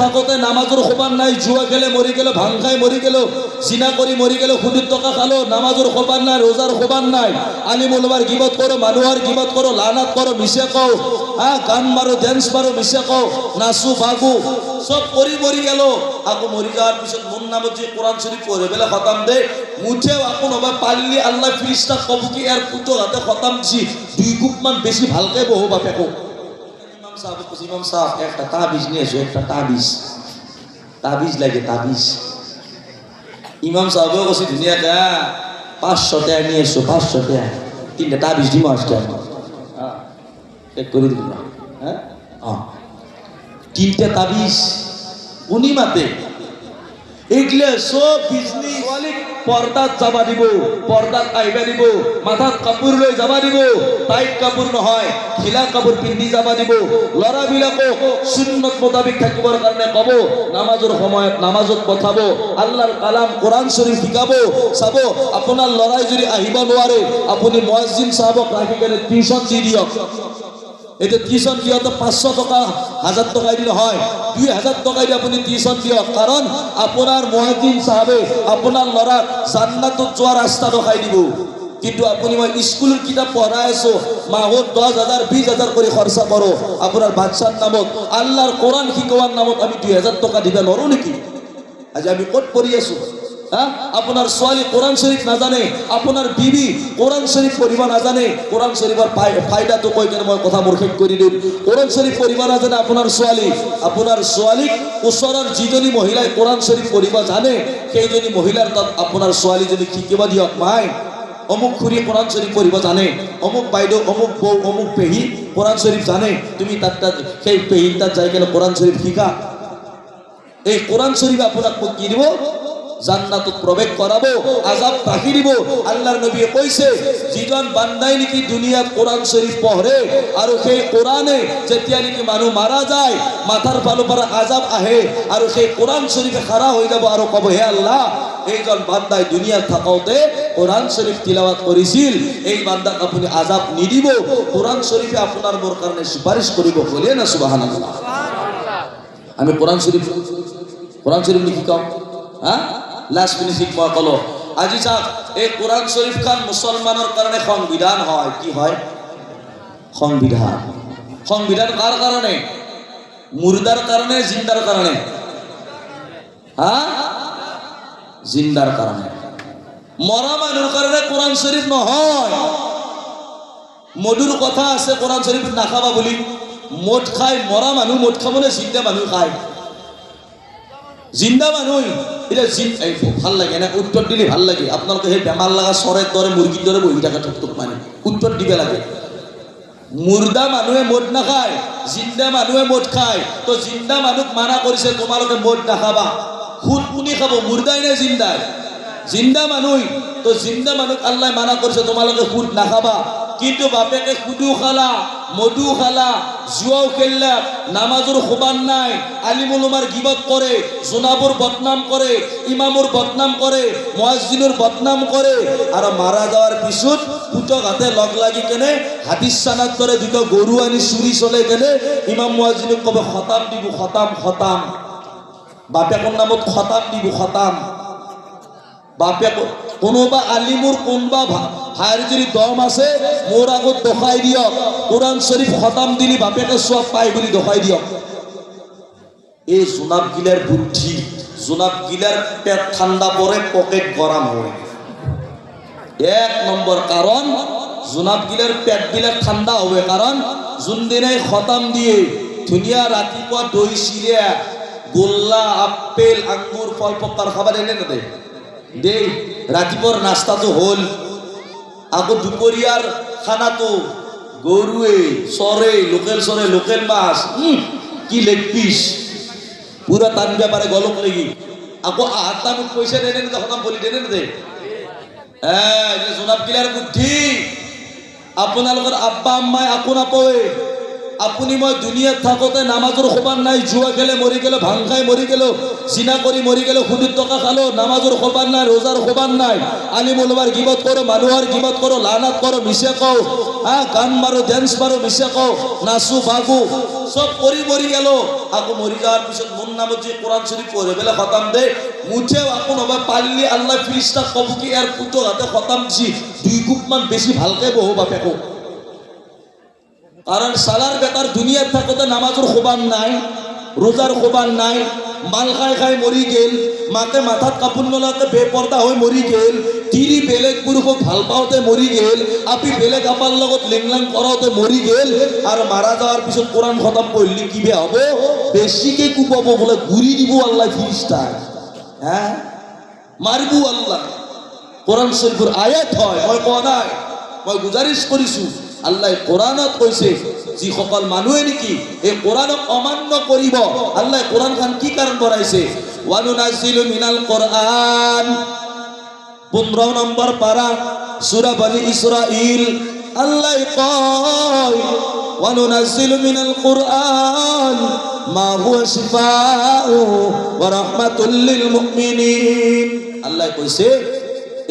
থাকোতে নামাজের খবর নাই, জুয়া খেলে মরি গেল, ভাং খাই মরি গেল, জিনা করি মরি গেল, খুদির টাকা খালো, নামাজের খবর নাই, রোজার খবর নাই, আলিম ওলামার গিবত করো, মানুয়ার গিবত করো, লানাত করো, মিশে কও, হ্যাঁ গান মারো, ড্যান্স মারো, মিশে কও, নাচু ভাগু সব করি মরি গেল। আকু মরি যাওয়ার পিছত মন নামত যে কোরআন শরীফ পড়ে বেলা খতাম দে মুঠেও আপন হবে পারলি আল্লাহ ফিরিস্তা কব কি আর পুতো হাতে খতাম দিছি 2 গুপ মান বেশি ভালকে বহু বাপে কো। ইমাম সাহেব একটা তাবিজ নিয়ে এসো, একটা তাবিজ লাগে, তাবিজ। ইমাম সাহেবও কছি দুনিয়াতে 500 টাকা নিয়ে এসো, 500 টাকা 3টা তাবিজ দিব আজকে আমি চেক করে দিল। হ্যাঁ 3টা তাবিজ উনি মাতে এগুলো সব বিজলি পর্দাত যাবা দিব, পর্দাত আইবা দিব, মাথাত কাপড় লৈ যাবা দিব, টাইট কাপড় নহয় ঢিলা কাপড় পিন্ধি যাবা দিব। লৰাবিলাকক সুন্নত মোতাবিক থাকিবৰ কাৰণে কব, নামাজৰ সময়ত নামাজত পঠাব, আল্লাহৰ কালাম কোৰআন শৰীফ শিকাব। চাব আপোনাৰ লৰাই যদি আহিব নোৱাৰে আপুনি মুয়াজ্জিন সাহেবক ৰাখি কেনে টিউশন দি দিয়ক। এটা টিউশন দিয়তে 500 টাকা 1000 টাকা দিলে হয়, 2000 টাকা দিয়ে আপনি টিউশন দিয়ক। কারণ আপনার মুয়াজ্জিন সাহেবে আপনার লড়াক জান্নাতত যোৱাৰ রাস্তা দেখাই দিব। কিন্তু আপনি মই স্কুলের কিতাব পড়াই আছো, মাহত 10,000 20,000 করে খরচা করো, আপনার বাচ্চার নামত আল্লাহর কোরআন শিকোৱাৰ নামত আমি 2000 টাকা দিবা নৰো নেকি? আজ আমি কত পড়ি আছো? হ্যাঁ আপনার সোয়ালি কোরআন শরীফ না জানে, আপনার বিবি কোরআন শরীফ পড়িব না জানে, কোরআন শরীফের ফায়দা তো কই কেন মই কথা মুরখেক কৰি দিম। কোৰআন শৰীফ পড়িব না জানে আপনাৰ সোয়ালি ওচৰৰ যিজনী মহিলাই কোৰআন শৰীফ পড়িব জানে সেইজনী মহিলাৰ তাত আপনাৰ সোয়ালি যদি শিকিব দিয়ক, মাই অমুক খুৰী কোরআন শরীফ পড়িব জানে, অমুক বাইদেউ অমুক বউ অমুক পেহী কোরআন শরীফ জানে, তুমি তাত সেই পেহীৰ তাত যাই কেনে কোরআন শরীফ শিকা। এই কোরআন শরীফ আপোনাক কি দিব? জান্নাতত প্রবেশ করাবো, আযাব রাখি দিব। আল্লাহর নবী কইছে যিজন বান্দাই নাকি দুনিয়াত কোরআন শরীফ পড়ে আর সেই কোরআনে যেতিয়া নাকি মানুষ মারা যায় মাথার ফালৰ পৰা আযাব আহে আর সেই কোরআন শরীফে খাড়া হয়ে যাব আর কব হে আল্লাহ এইজন বান্দাই দুনিয়াত থাকোতে কোরআন শরীফ তিলাওয়াত করিছিল, এই বান্দাক আপনি আযাব নিদিব, কোরআন শরীফে আপনার মোর কারণে সুপারিশ করিব। বলে না সুবহানাল্লাহ। আমি কোরআন শরীফ লিখি কম হ্যাঁ লাস্ট ফিনিশিং মই কলো আজি চাওক এই কোরআন শরীফ খান মুসলমানের কারণে সংবিধান হয়। কি হয়? সংবিধান। সংবিধান কার কারণে? মুর্দার কারণে, জিন্দার কারণে? হ্যাঁ জিন্দার কারণে। মরা মানুষের কারণে কোরআন শরীফ নহয়। মধুর কথা আছে কোরআন শরীফ নাখাবা বলি, মদ খায় মরা মানুষ, মদ খাবলে জিন্দা মানুষ খায়। জিন্দা মানুষ এটা ভাল লাগে না? উত্তর দিলে ভাল লাগে। আপনার সেই বেমার লাগা চরের দরে মুরগির দরে বহি থাকে ঠুকঠুক মানে উত্তর দিবে লাগে। মুর্দা মানুহে মদ নাখায়, জিন্দা মানুহে মদ খায়। তো জিন্দা মানুষ মানা করেছে তোমালোকে মদ নাখাবা। খুদ কোনি খাব? মুর্দাই নে জিন্দাই? জিন্দা মানুষ। তো জিন্দা মানুষ আল্লাহ মানা করেছে তোমালোকে খুদ নাখাবা। কিন্তু বাপেকে খুদু খালা, মধু খালা, জুয়াও খেললা, নামাজের খবর নাই, আলিমুল উমার গিবত করে, জোনাবুর বদনাম করে, ইমামুর বদনাম করে, মুয়াজ্জিনুর বদনাম করে আর মারা যাওয়ার পিছত পুতক হাতে লগ লাগি কেনে হাদিস সানাত করে দুটো গরু আনি চুরি চলে গেলে ইমাম মুয়াজ্জিনুক কবে খতাম দিব, খতাম খতাম। বাপেকৰ নামত খতাম দিব, খতাম। বাপে কোনোবা আলিমুর কোনবা ভাইয়ের যদি দম আছে মোর আগত দেখাই দিয়ক, কোরআন শরীফ খতাম দিলি বাপেকে সব পাই বলি দেখাই দিয়ক। এই জোনাব গিলার বুদ্ধি, জোনাব গিলার পেট ঠান্ডা পরে পকেট গরম হয়। 1 নম্বর কারণ জোনাব গিলার পেট গিলার ঠান্ডা হবে, কারণ যোন দিনাই খতাম দিয়ে ধুনিয়া ৰাতিপুৱা দই চিৰা গোল্লা আপেল আঙ্গুর ফল পকার খাবার এনে না দেই। রাতিপুয়ার নাস্তা তো হল, আগো দুপরিয়ার খানা তো গরুয়ে সরে লোকেল মাছ, কি লেগ পিস পুরা তার ব্যাপারে গলক লেগি আগো আত্মানুক পয়সা দেনে না তখন বলি দেনে না দে। হ্যাঁ জোনাব গিলার বুদ্ধি। আপনার আব্বা আম্মায় আপন আপয়ে আপুনি মই দুনিয়াত থাকোঁতে নামাজৰ খবৰ নাই, জুৱা খেলে মৰি গেলো, ভাং খাই মৰি গেলো, চিনা কৰি মৰি গেলো, সুদিৰ টকা খালো, নামাজৰ খবৰ নাই, ৰোজাৰ খবৰ নাই, আলিম ওলামাৰ গিবত কৰো, মানুহৰ গিবত কৰো, লানাত কৰো, মিছে কওঁ, গান মাৰো, ডেন্স মাৰো, মিছে কওঁ, নাচো বাগো, সব কৰি মৰি গেল। আকৌ মৰি যাওয়ার পিছত মন নামত যে কোরআন শরীফ পড়ে বেলা খতাম দে মুঠেও আকৌ নবা পারলি আল্লাহ ফিরিস্তা কব কি আর পুতো হাতে খতাম দিছি 2 গুপ মান বেশি ভালকে বহু বাপেকো। কারণ সালার বেটার দুনিয়ার থাকতে নামাজের খোবান নাই, রোজার খোবান নাই, মাল খাই খাই মরি গেল, মাকে মাথাত কাপড় নলাতে বেপর্দা হয়ে মরি গেল, তিরি বেলেগ পুরুষক ভাল পাওতে মরি গেল, আপি বেলেগ আপার লগত লিংলাং করাতে মরি গেল, আর মারা যাওয়ার পিছত কোরআন খতম পড়লি কি বে হবে? বেশিকে কুপাবো বলে ঘুরি দিব আল্লাহ ফিরিস্তা। হ্যাঁ মারবু আল্লাহ। কোরআন শরীফের আয়াত হয়, মই কোৱা নাই, মই গুজারিশ করিছো আল্লাহ কোরআনত কইছে যি সকল মানুহে নেকি এই কোরআনক অমান্য করিব, আল্লাহ কোরআন খান কি কারণ বনাইছে? ওয়ানুনাজিলু মিনাল কোরআন 15 নম্বর পারা সূরা বনি ইসরাইল, আল্লাহ কয় ওয়ানুনাজিলু মিনাল কোরআন মা হুয়া শিফাউ ওয়া রাহমাতুল লিল মুমিনিন। আল্লাহ কইছে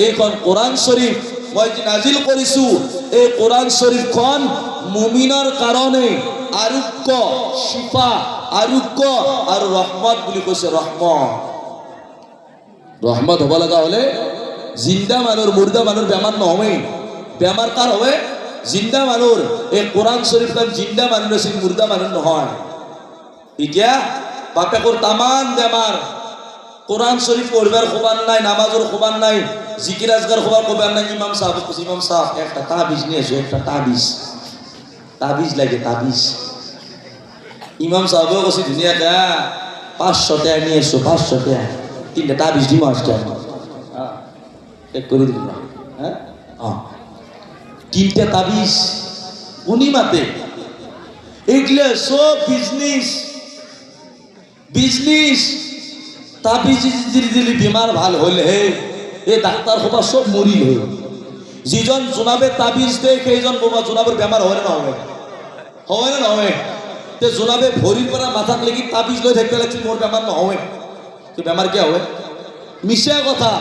এইখন কোরআন শরীফ মই যে নাজিল করিছো, এই কোরআন শরীফ খন মুমিনৰ কাৰণে আৰোগ্য, শিফা, আৰোগ্য আৰু ৰহমত বুলি কৈছে। ৰহমত হ'ব লগা হলে জিন্দা মানুহৰ মুৰ্দা মানুহৰ বেমাৰ নহয়, বেমাৰ কাৰ হয়? জিন্দা মানুহৰ। এই কোৰআন শৰীফ খন জিন্দা মানুহ আছিল, মুৰ্দা মানুহ নহয়। এতিয়া বাপেকৰ তামান বেমাৰ, কোরআন শরীফ পড়বার খবর নাই, নামাজের খবর নাই, জিকির আজগার খবর খবর নাই। ইমাম সাহেব কইছে, ইমাম সাহেব একটা তাবিজ নিয়ে এসো, একটা তাবিজ, তাবিজ লাগে তাবিজ। ইমাম সাহেবও কইছে ধুনিয়াকে 500 টাকা নিয়ে এসো, 500 টাকা, 3টা তাবিজ দিব আজকে। এক করে দিল, হ্যাঁ 3টা তাবিজ উনি মাতে। এগুলো সব বিজনেস, বিজনেস। তাবিজ দিলি বেমার ভাল হলে এই ডাক্তার সভা সব মরিল। যিজন জোনাবে তাবিজ দেয় সেইজন বোমা জোনাবের বেমার হয় না হবে? হয় না নহয়? তে জোনাবে ভরির পৰা মাথাক লাগি তাবিজ লৈ থাকতে লাগছি মোর বেমার নহয়, তো বেমার কি হবে? মিছা কথা।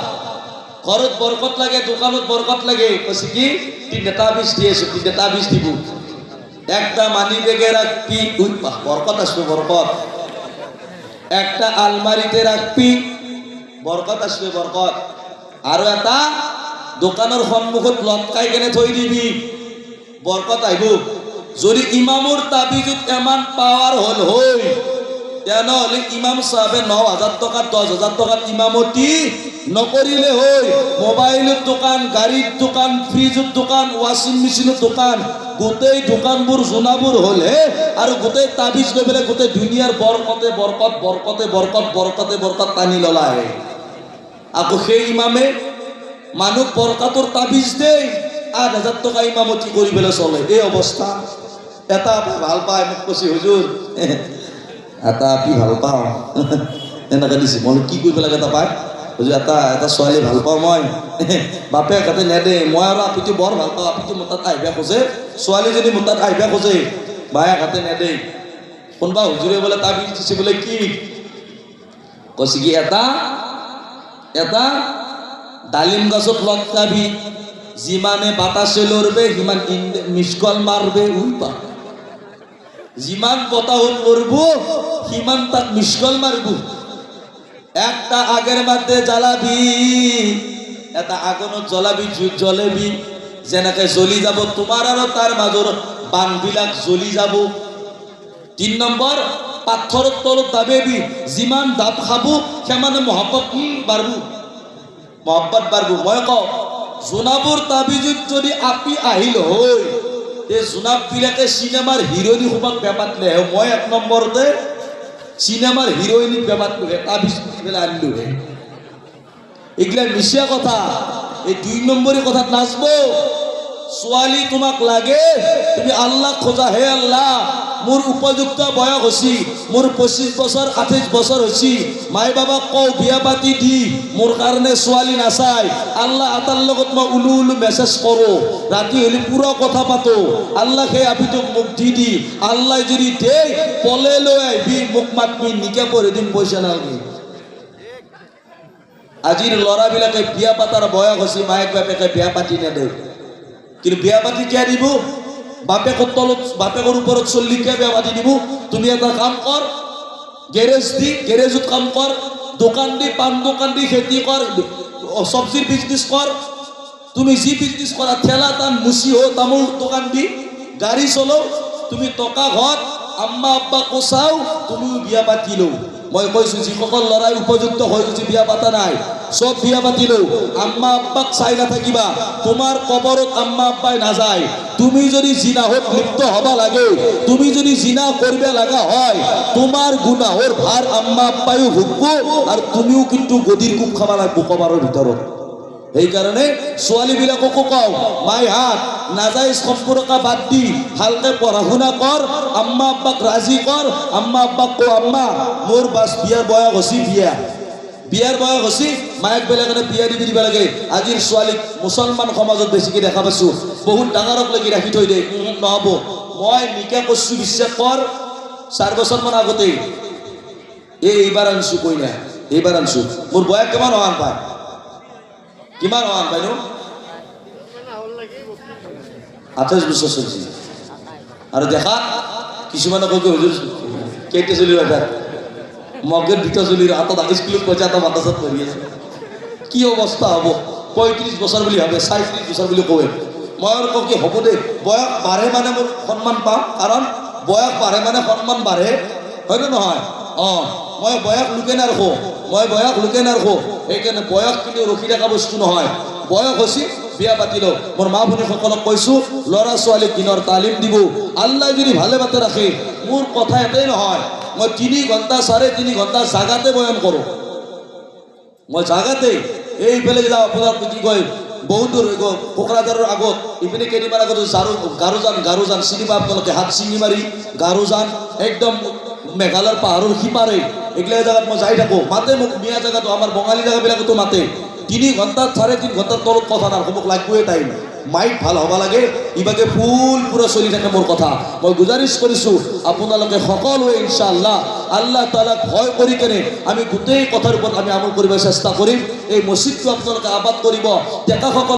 ঘরত বরকত লাগে, দোকানত বরকত লাগে, কইছে কি 3টা তাবিজ দিয়েছে, 3টা তাবিজ দিব। একটা মানি ব্যাগে রাখবি, বরকত আসবে, বরকত। একটা আলমারিতে রাখবি, বরকত আসবে, বরকত। আর এটা দোকানের সম্মুখত লটকাই কেনে থই দিবি, বরকত আইব। যদি ইমামর তাবিজত এমান পাওয়ার হল হই, তেনেহলে ইমাম সাহেবে 9,000 টাকা 10,000 টাকা ইমামতি নকরিলে হই। মোবাইলের দোকান, গাড়ির দোকান, ফ্রিজের দোকান, ওয়াশিং মেশিনের দোকান, গোটেই দোকানবোৰ জোনাবোৰ হলে আৰু গোটেই তাবিজ লৈ পেলাই গোটেই দুনিয়াৰ বৰকতে বৰকত, বৰকতে বৰকত, বৰকতে বৰকত টানি ললায়। আকৌ সেই ইমামে মানুহ বৰকতৰ তাবিজ দেই 8,000 টাকা ইমামতি কৰি পেলাই চলে। এই অৱস্থা। এটা ভাল পায়, মোক কৈছে হুজুৰ এটা আপি ভাল পাওঁ, এনেকৈ দিছে। মই কি কৰিব লাগে? এটা পায় হুজুৰ, এটা ছোৱালী ভাল পাওঁ মই, বাপেক হাতে নেদে, মই আৰু আপিটো বৰ ভাল পাওঁ। আপিটো মোৰ তাত আহিবা খোজে, ছোৱালীজনী মোৰ তাত আহিবা খোজে, বায়েক হাতে নেদে। কোনোবা হুজুৰে বোলে তাবিজ দিছে বোলে, কি কৈছে কি এটা ডালিম গছত লটকাবি, যিমানে বাতাসে লড়বে সিমান মিসকল মারবে। উইপা যিমান বতাহত লড়ব সিমান তাক মিসকল মারব। একটা আগের মধ্যে জ্বালাবি, এটা আগুনত জ্বলাবি, জ্বলেবি, যেনেকে জ্বলি যাব তোমার আর তার মাজৰ বানবিলাক জ্বলি যাব। 3 নম্বৰ পাথৰৰ তলত দাবেবি, যিমান দাব খাব সিমানে মহব্বত বাঢ়ব, মহব্বত বাঢ়ব। মই কওঁ জোনাবৰ তাবিজত যদি আপি আহিল হৈ, এই জোনাববিলাকে চিনেমাৰ হিৰোইনী সোপাক বেপাতলে, মই 1 নম্বৰতে সিনেমার হিরোইনিক ব্যাপার করে তাবিজ আনলুহে। এগুলা মিশিয়া কথা। এই 2 নম্বরের কথা নাচবো। ছোৱালী তোমাক লাগে, তুমি আল্লাহ খোঁজা, হে আল্লাহ মোর উপযুক্ত বয়স হছি, মোর 25 বছর 28 বছর হছি, মাই বাবা কও বিয়া পাতি দি মোর কারণে ছোৱালী নাচাই, আল্লাহ আতার লগত মই উলু উলু মেসেজ করো, রাতি হলে পুরো কথা পাতো, আল্লাহ সেই আপিটোক মোক দি আল্লাহ যদি দেই পলে লৈ আইবি মোক মাতবি নিকে করে দিম পয়সা নালগি। আজিৰ ল'ৰাবিলাকে বিয়া পাতাৰ বয়স হৈছে, মায়েক বাপেকে বিয়া পাতি নেদে, কিন্তু বিয়া পাতি কিয় দিব? বাপেকৰ তলত বাপেকৰ ওপৰত চল্লি কিয় বিয়া পাতি দিব? তুমি এটা কাম কৰ, গেৰেজত কাম কৰ, দোকান দি পান দোকান দি খেতি কৰ, চব্জিৰ বিজনেছ কৰ, তুমি যি বিজনেছ কৰা ঠেলা টান মুচি হো তামোল দোকান দি গাড়ী চলাও, তুমি টকা ঘৰ আম্মা আব্বা কোচাও, তুমিও বিয়া পাতি লও। মই কৈছো যিসকল ল'ৰাই উপযুক্ত হৈ গৈছে বিয়া পাতা নাই, সব বিয়া পাতি লও। আম্মা আব্বাক চাই নাথাকিবা, তোমাৰ কবৰত আম্মা আব্বাই নাযায়। তুমি যদি জিনাহত লিপ্ত হবা লাগে, তুমি যদি জিনা করবে লাগা হয়, তোমার গুনাহর ভার আম্মা আব্বাইও ভুগবো আর তুমিও কিন্তু গদির কুপ খাবা লাগবো কবরের ভিতৰত। এই কাৰণে ছোৱালীবিলাককো কও, মাই হাত নাজাইজ সম্পর্ক বাদ দি ভালকে পড়াশুনা কর, আম্মা আব্বাক রাজি কর। আম্মা আব্বাক কো আম্মা মোর বাস বিয়ার বয়স হছি, বিয়ার বয়স হছি, মায়েক বেলেগে বিয়া দি দিব লাগে। আজিৰ ছোৱালীক মুছলমান সমাজত বেছিকে দেখা পাইছো, বহুত ডাঙৰক লাগি ৰাখি থৈ দে, নহব। মই নিকে কৈছো বিশ্বাস কৰ, 4 বছৰমান আগতে এইবাৰ আনছো কইনা, এইবাৰ আনছো। মোৰ বয়স কিমান হোৱান পায়? কিমান হোৱান পাই নো? 28 বছৰ চলছি। আৰু দেখা কিছুমানে কৈ হুজুৰ কেইটা চলি এটা মগের দুটা চলির হাতত স্কুলত পয়সা এটা মাদ্রাসাত পড়ি আছে, কি অবস্থা হব? 35 বছর বলি হবে, 37 বছর বলি কবে। মই আর কি হব দে, বয়স বাঢ়ে মানে মোর সম্মান পাম, কারণ বয়স বাঢ়ে মানে সম্মান বাঢ়ে, হয় না নহয়? মই বয়স লুকে নাৰাখো, মই বয়স লুকে নাৰাখো। সেইকাৰণে বয়স কিন্তু ৰখি থকা বস্তু নহয়। বয়স হৈছে বিয়া পাতিল। মোৰ মা ভনীসকলক কৈছো, ল'ৰা ছোৱালীক দিনৰ তালিম দিব। আল্লাহ যদি ভালে বাতে ৰাখে, মোৰ কথা এটাই নহয়, মই 3 ঘণ্টা 3.5 ঘণ্টা জাগাতে বয়ান কৰোঁ। মই জাগাতে এইফালে যাওঁ, আপোনাৰ কি কয় বহুত দূৰ কোকৰাঝাৰৰ আগত, ইপিনে কেইদিনমান আগত গাৰোজান চিনি পায় আপোনালোকে, হাত চিঙি মাৰি গাৰোজান একদম মেঘালয়ৰ পাহাৰৰ সিপাৰে, এইগিলা জেগাত মই যাই থাকোঁ। মাতে মোক মিয়া জেগাতো, আমাৰ বঙালী জেগাবিলাকতো মাতে। 3 ঘণ্টা 3.5 ঘণ্টাৰ তলত কথা নাৰাখোঁ, মোক লাগবই টাইম। মাইক ভাল হ'ব লাগে, ইভাগে ফুল পুৰা চলি থাকে মোৰ কথা। মই গুজাৰিছ কৰিছোঁ আপোনালোকে সকলোৱে ইনশাআল্লাহ আল্লাহ তাআলাক ভয় কৰি কেনে আমি গোটেই কথাৰ ওপৰত আমি আমল কৰিব চেষ্টা কৰিম। এই মছজিদটো আপোনালোকে আবাদ কৰিব। ডেকাসকল